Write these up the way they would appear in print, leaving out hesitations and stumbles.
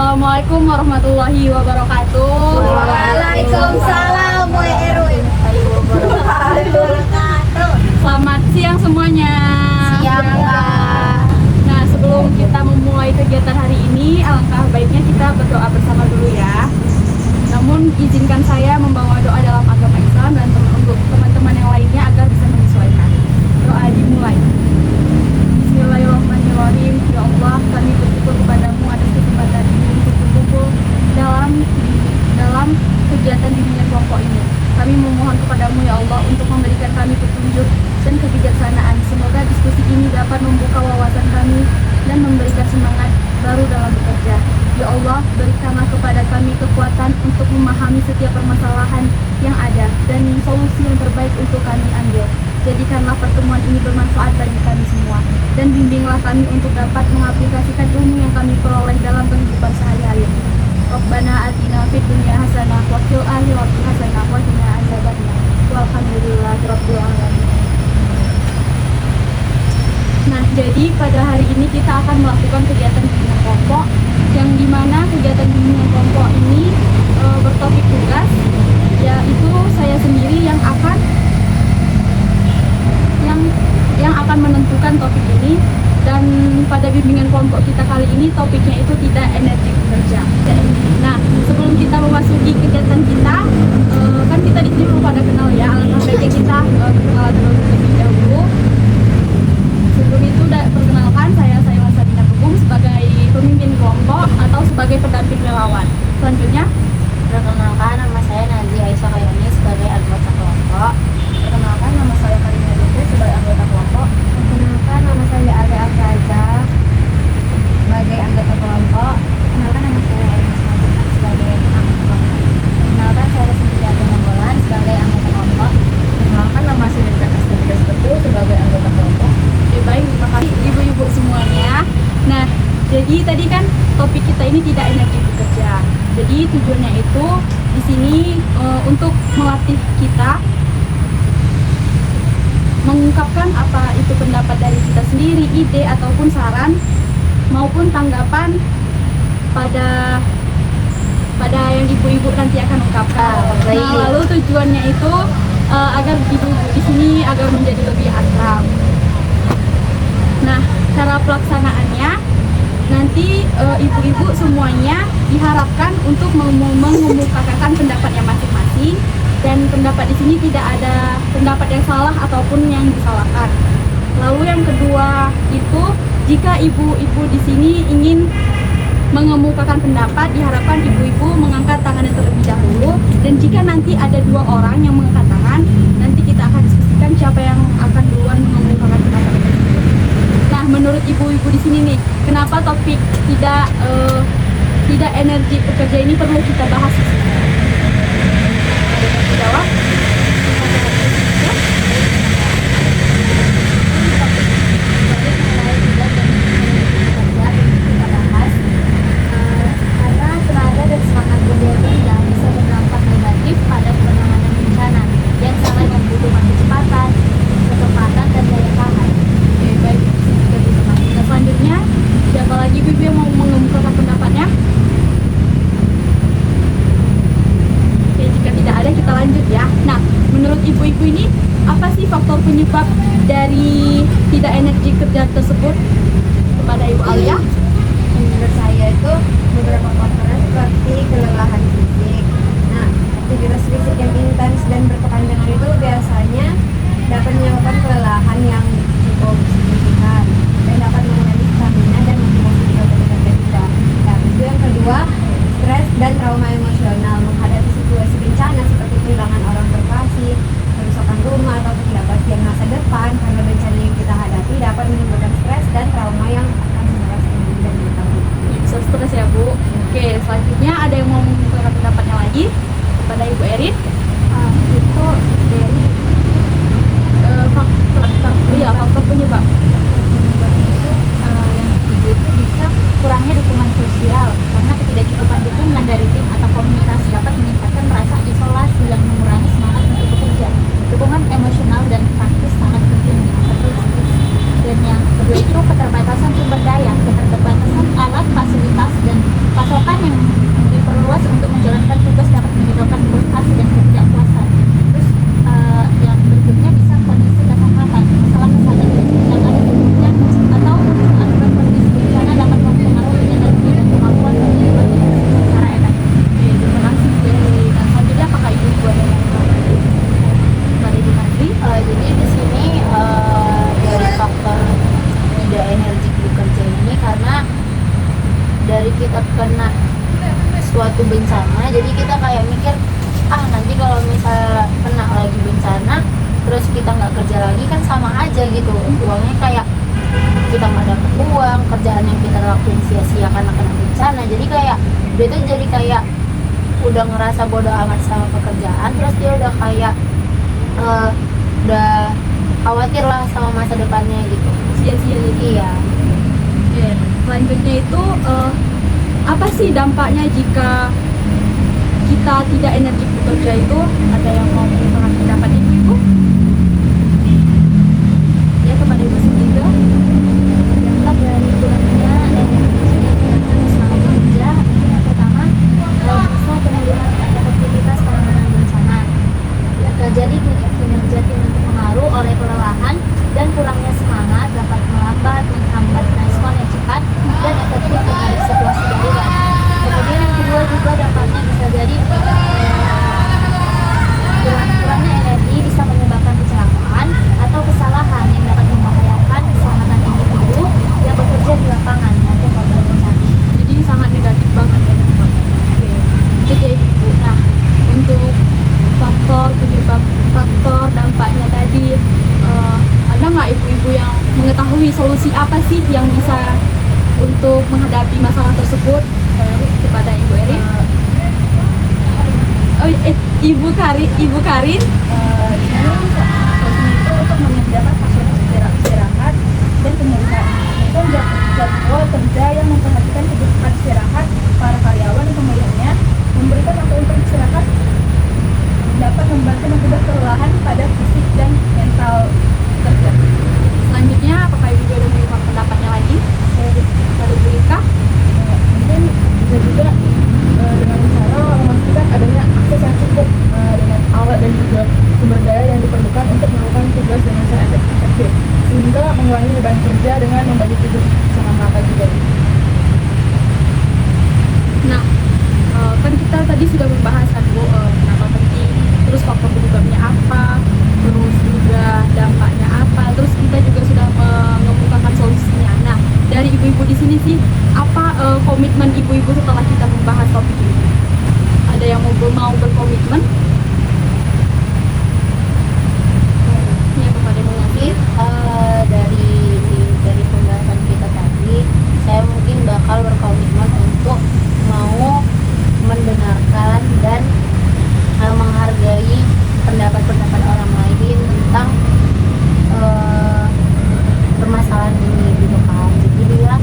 Assalamualaikum warahmatullahi wabarakatuh. Waalaikumsalam warahmatullahi wabarakatuh. Selamat siang semuanya. Siang, Kak. Nah, sebelum kita memulai kegiatan hari ini, alangkah baiknya kita berdoa bersama dulu ya. Namun izinkan saya membawa doa dalam agama Islam dan untuk teman-teman yang lainnya agar bisa menyesuaikan. Doa dimulai. Bismillahirrahmanirrahim. Ya Allah, kami bersyukur kepadamu atas kesempatan ini untuk berkumpul dalam kegiatan bimbingan kelompok ini. Kami memohon kepadamu ya Allah untuk memberikan kami petunjuk dan kebijaksanaan. Semoga diskusi ini dapat membuka wawasan kami dan memberikan semangat baru dalam bekerja. Ya Allah, berikanlah kepada kami kekuatan untuk memahami setiap permasalahan yang ada dan solusi yang terbaik untuk kami ambil. Jadikanlah pertemuan ini bermanfaat bagi kami semua dan bimbinglah kami untuk dapat mengaplikasikan ilmu yang kami peroleh dalam kehidupan sehari-hari. Rabbana atina fid dunya hasanah wa fil akhirati hasanah wa qina adzabannar. Walhamdulillahirabbil alamin. Nah, jadi pada hari ini kita akan melakukan kegiatan bimbingan kelompok yang dimana kegiatan bimbingan kelompok ini bertopik tugas, yaitu saya sendiri yang akan menentukan topik ini. Dan pada bimbingan kelompok kita kali ini topiknya itu tidak energi bekerja. Nah, sebelum kita memasuki kegiatan kita, kan kita di sini belum pada kenal ya. Alangkah baiknya kita perkenalan terlebih dahulu. Sebelum itu perkenalkan, saya Sabina Pegum sebagai pemimpin kelompok atau sebagai pendamping relawan. Selanjutnya, Perkenalkan, nama saya Nazia Aisyah Kayani sebagai anggota kelompok. perkenalkan nama saya Karina Dutri sebagai anggota kelompok. Perkenalkan, nama saya Ale Afraza sebagai anggota kelompok. Perkenalkan, nama saya Emas Madina sebagai anggota kelompok. Perkenalkan, saya Cynthia Monggolan sebagai anggota kelompok. Perkenalkan nama saya Astrid Betul sebagai anggota kelompok. Oke, baik, terima kasih ibu-ibu semuanya. Nah, jadi tadi kan topik kita ini tidak energi bekerja. Jadi tujuannya itu di sini untuk melatih kita mengungkapkan apa itu pendapat dari kita sendiri, ide ataupun saran maupun tanggapan pada yang ibu-ibu nanti akan ungkapkan. Nah, lalu tujuannya itu agar ibu-ibu di sini agar menjadi lebih akrab. Nah, cara pelaksanaannya nanti ibu-ibu semuanya diharapkan untuk mengemukakan pendapatnya masing-masing, dan pendapat di sini tidak ada pendapat yang salah ataupun yang disalahkan. Lalu yang kedua itu, jika ibu-ibu di sini ingin mengemukakan pendapat, diharapkan ibu-ibu mengangkat tangannya terlebih dahulu, dan jika nanti ada dua orang yang mengangkat tangan, nanti kita akan diskusikan siapa yang akan duluan mengemukakan pendapat tersebut. Nah, menurut ibu-ibu di sini nih, kenapa topik tidak energi bekerja ini perlu kita bahas di sini? Ada yang mau jawab? Ya? Karena tenaga dan semangat kerja kita bisa berdampak negatif pada penanganan bencana yang sangat membutuhkan kecepatan, ketepatan, dan daya tahan. Oke, baik. Nah, selanjutnya, siapa lagi ibu yang mau mengemukakan pendapatnya? Oke, jika tidak ada kita lanjut ya. Nah, menurut ibu-ibu ini apa sih faktor penyebab dari tidak energi kerja tersebut? Kepada Ibu Alia. Menurut saya itu beberapa faktornya seperti kelelahan fisik. Nah, aktivitas fisik yang intens dan berkepanjangan itu biasanya dapat menyebabkan kelelahan yang cukup signifikan dan dapat mengurangi stamina dan motivasi kita untuk bekerja kita. Nah, itu yang kedua, stres dan trauma emosional menghadapi situasi bencana seperti kehilangan orang terkasih, kerusakan rumah atau ketidakpastian masa depan karena bencana yang kita hadapi dapat menimbulkan stres dan trauma yang akan menguras energi dan mental. Bisa stres ya Bu. Oke, selanjutnya ada yang mau mengemukakan pendapatnya lagi? Kepada Ibu Erin. Itu dari faktor penyebab. yang itu bisa kurangnya dukungan sosial karena ketidakcukupan dukungan dari tim atau komunitas dapat meningkatkan rasa isolasi yang mengurangi semangat untuk bekerja. Dukungan emosional dan praktis sangat penting dan yang kedua itu keterbatasan sumber daya, keterbatasan alat, fasilitas, dan pasokan kita kena suatu bencana, jadi kita kayak mikir nanti kalau misal kena lagi bencana terus kita nggak kerja lagi kan sama aja gitu, uangnya kayak kita nggak dapet uang, kerjaan yang kita lakuin sia-sia karena kena bencana. Jadi kayak dia tuh jadi kayak udah ngerasa bodoh amat sama pekerjaan, terus dia udah kayak udah khawatir lah sama masa depannya gitu, sia-sia gitu. iya. Oke, selanjutnya itu apa sih dampaknya jika kita tidak energi bekerja itu? Ada yang mau mengungkapkan pendapat ibu-ibu? Ya, kepada ibu sendiri. Dampak dari kurangnya energi dan semangat bekerja, yang pertama bisa penurunan efektivitas penanganan bencana. Jadi kinerja tim terpengaruh oleh kelelahan dan kurangnya semangat dapat melambat, menghambat respon yang cepat dan efektif terhadap situasi darurat. Kemudian yang kedua juga dampaknya bisa jadi kurangnya energi bisa menyebabkan kecelakaan atau kesalahan yang dapat membahayakan keselamatan individu yang bekerja di lapangan maupun korban bencana. Jadi sangat negatif banget ya dampak. Oke, itu ya ibu. Nah, untuk faktor dampaknya tadi, ada nggak ibu-ibu yang mengetahui solusi apa sih yang bisa untuk menghadapi masalah tersebut? Kepada Ibu Erin. Ibu Karin. Ini solusinya itu untuk menyediakan fasilitas istirahat dan pemulihan, dan jadwal kerja yang memperhatikan kebutuhan istirahat para karyawan dan pemulihannya, memberikan waktu untuk istirahat dapat membantu mencegah kelelahan pada fisik dan mental kerja. Selanjutnya, apakah Ibu ada mengungkapkan pendapatnya lagi? Dari Bu Rika? Mungkin bisa juga dengan cara memastikan adanya akses yang cukup dengan alat dan juga sumber daya yang diperlukan untuk melakukan tugas dengan cara efektif, sehingga mengurangi beban kerja dengan membagi tugas sama merata juga. Nah, kan kita tadi sudah membahas kan Bu, kenapa penting, terus faktor penyebabnya apa, terus juga dampaknya apa, terus kita juga sudah mengemukakan solusinya. Nah, dari ibu-ibu di sini sih, apa komitmen ibu-ibu setelah kita membahas topik ini? Ada yang mau berkomitmen? Ya, kepada Mungkin dari pembahasan kita tadi, saya mungkin bakal berkomitmen untuk mau mendengarkan dan menghargai pendapat-pendapat orang lain tentang permasalahan ini gitu kan. Jadi dia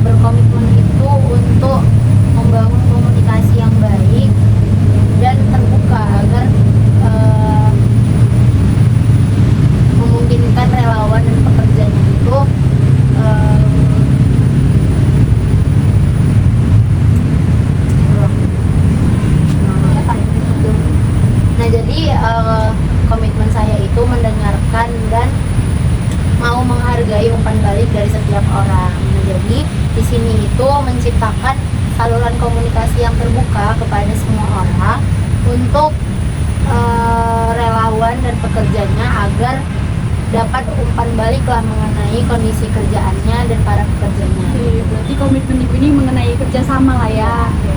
berkomitmen itu untuk membangun komunikasi yang baik dan terbuka agar memungkinkan relawan dan pekerjanya itu nah jadi komitmen saya itu mendengarkan dan mau menghargai umpan balik dari setiap orang. Nah, jadi di sini itu menciptakan saluran komunikasi yang terbuka kepada semua orang untuk relawan dan pekerjanya agar dapat umpan balik lah mengenai kondisi kerjaannya dan para pekerjanya. Oke, berarti komitmen ibu ini mengenai kerjasama lah ya. Oke.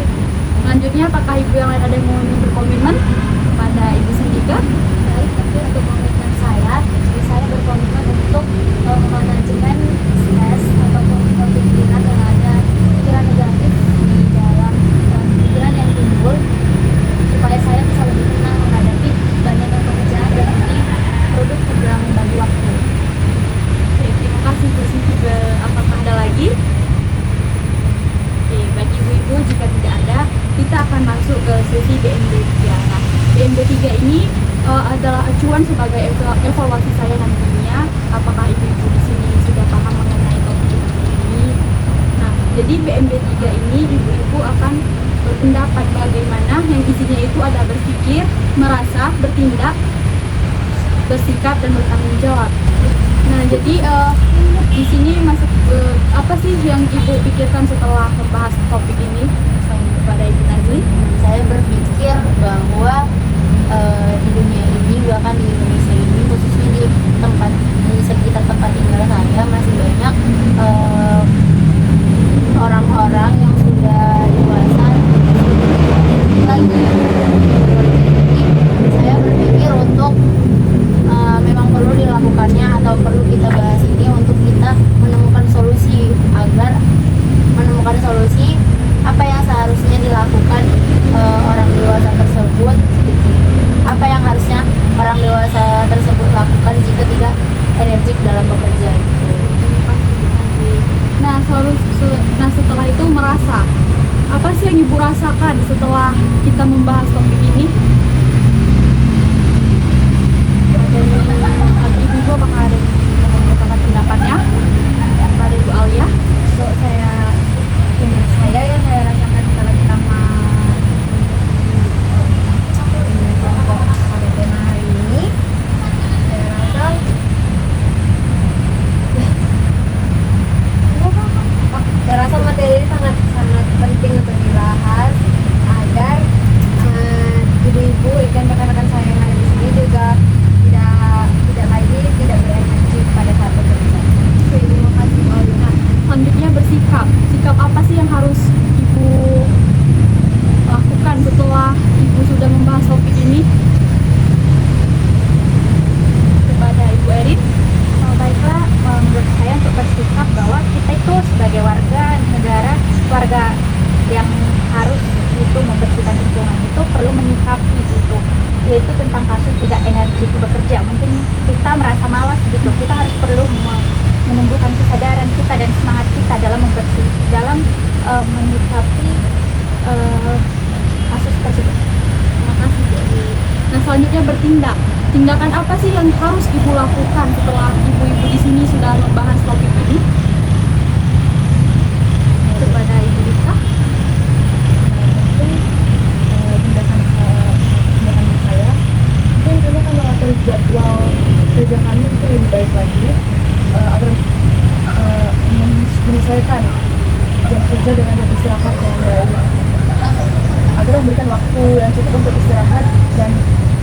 Selanjutnya, apakah ibu yang lain ada yang mau berkomitmen kepada ibu Sendika? Baik, tapi untuk komitmen saya berkomitmen untuk memanajemen stres ataupun pikiran yang ada, pikiran negatif di dalam pikiran yang timbul, supaya saya bisa lebih tenang menghadapi banyaknya pekerjaan dan ini produktif dalam membagi waktu. Oke, terima kasih Bu Siti. Apakah ada lagi? Oke, bagi ibu-ibu jika tidak ada, kita akan masuk ke sesi BMB 3. Nah, BMB 3 ini adalah acuan sebagai evaluasi saya nantinya. Apakah ibu-ibu di sini sudah paham mengenai topik ini? Nah, jadi BMB 3 ini ibu-ibu akan berpendapat bagaimana yang isinya itu ada berpikir, merasa, bertindak, bersikap, dan bertanggung jawab. Nah, jadi di sini masuk apa sih yang ibu pikirkan setelah membahas topik ini kepada Ibu Nazli? Saya berpikir bahwa di dunia ini, bahkan di Indonesia ini, khususnya di sekitar tempat tinggal saya, masih banyak orang-orang yang sudah dewasa lagi. Jadi saya berpikir untuk memang perlu dilakukannya atau perlu kita bahas ini untuk kita menemukan solusi agar menemukan solusi apa yang seharusnya dilakukan orang dewasa tersebut, apa yang harusnya orang dewasa tersebut lakukan jika tidak energik dalam bekerja. Nah, setelah itu merasa apa sih yang ibu rasakan setelah kita membahas topik ini? Ibu apakah ada mengungkapkan pendapatnya pada Ibu Alia? Untuk saya yang saya rasakan setelah kita kelompok pada tema hari ini, saya rasa materi ini sangat penting untuk dibahas agar ibu-ibu dan rekan-rekan saya yang ada di sini juga tidak berenergi pada saat bekerja. Terima kasih Bu Alina. Selanjutnya bersikap. Sikap apa sih yang harus ibu lakukan setelah ibu sudah membahas topik ini? Kepada Ibu Erin. Baiklah, menurut saya untuk bersikap bahwa kita itu sebagai warga negara, warga yang harus itu membersihkan lingkungan itu perlu menyikapi itu, yaitu tentang kasus tidak energi bekerja. Mungkin kita merasa malas gitu, kita harus perlu menumbuhkan kesadaran kita dan semangat kita dalam menyikapi kasus tersebut. Terima kasih, Bu Erin. Nah, selanjutnya bertindak. Tindakan apa sih yang harus ibu lakukan setelah ibu-ibu di sini sudah membahas topik ini? Kepada Ibu Rita. Tindakan saya mungkin kami akan mengatur jadwal kerja kami itu lebih baik lagi agar menyesuaikan jam kerja dengan jam istirahat yang baik, agar memberikan waktu yang cukup untuk istirahat dan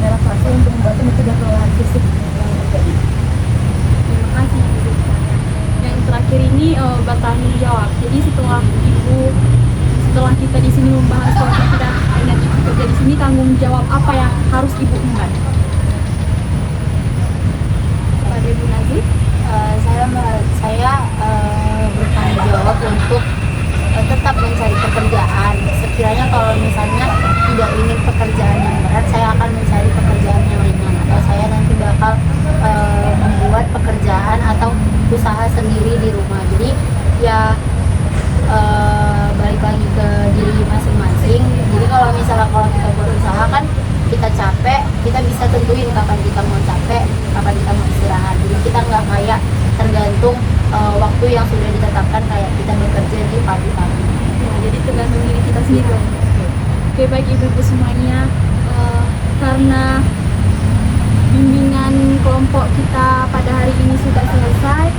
relaksasi untuk membantu mencegah kelelahan fisik yang terjadi. Terima kasih, Ibu Rita. Yang terakhir ini bertanggung jawab. Jadi setelah kita di sini membahas topik tidak energi bekerja di sini, tanggung jawab apa yang harus ibu emban? Pada Ibu Nazif. Saya bertanggung jawab untuk tetap mencari pekerjaan. Sekiranya kalau misalnya tidak ingin pekerjaan yang berat, saya akan mencari pekerjaan yang ringan, atau saya nanti bakal membuat pekerjaan atau usaha sendiri di rumah. Jadi ya balik lagi ke diri masing-masing. Jadi kalau misalnya kita berusaha kan kita capek, kita bisa tentuin kapan kita mau capek, kapan kita mau istirahat. Jadi kita nggak kayak tergantung waktu yang sudah ditetapkan kayak kita bekerja di pagi-pagi. Nah, jadi tergantung diri kita sendiri. Oke, baik ibu-ibu semuanya, karena bimbingan kelompok kita pada hari ini sudah selesai,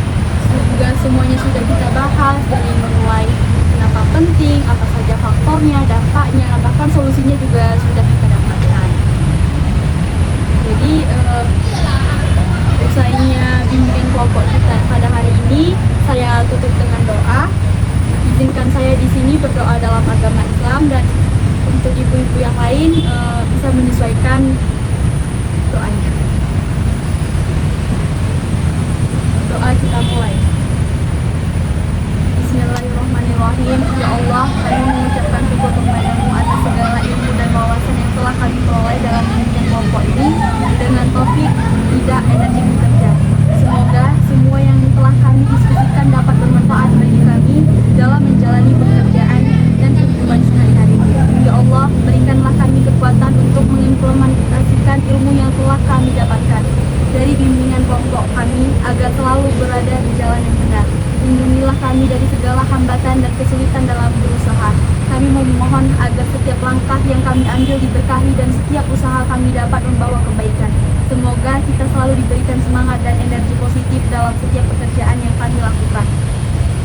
juga semuanya sudah kita bahas dari mulai kenapa penting, apa saja faktornya, dampaknya, bahkan solusinya juga sudah kita dapatkan. Jadi usainya bimbingan kelompok kita pada hari ini, saya tutup dengan doa. Izinkan saya di sini berdoa dalam agama Islam, dan untuk ibu-ibu yang lain bisa menyesuaikan doanya. Doa kita mulai. Bismillahirrahmanirrahim. Ya Allah, kami mengucapkan syukur kepadamu atas segala ilmu dan wawasan yang telah kami peroleh dalam bimbingan kelompok ini dengan topik tidak energi bekerja. Semoga semua yang telah kami diskusikan dapat bermanfaat bagi kami dalam menjalani pekerjaan dan kehidupan sehari-hari. Ya Allah, berikanlah kami kekuatan untuk mengimplementasikan ilmu yang telah kami dapatkan dari bimbingan kelompok kami agar selalu berada di jalan yang benar. Lindungilah kami dari segala hambatan dan kesulitan dalam berusaha. Kami memohon agar setiap langkah yang kami ambil diberkahi dan setiap usaha kami dapat membawa kebaikan. Semoga kita selalu diberikan semangat dan energi positif dalam setiap pekerjaan yang kami lakukan.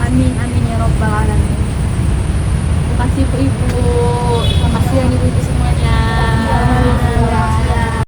Amin, amin ya robbal alamin.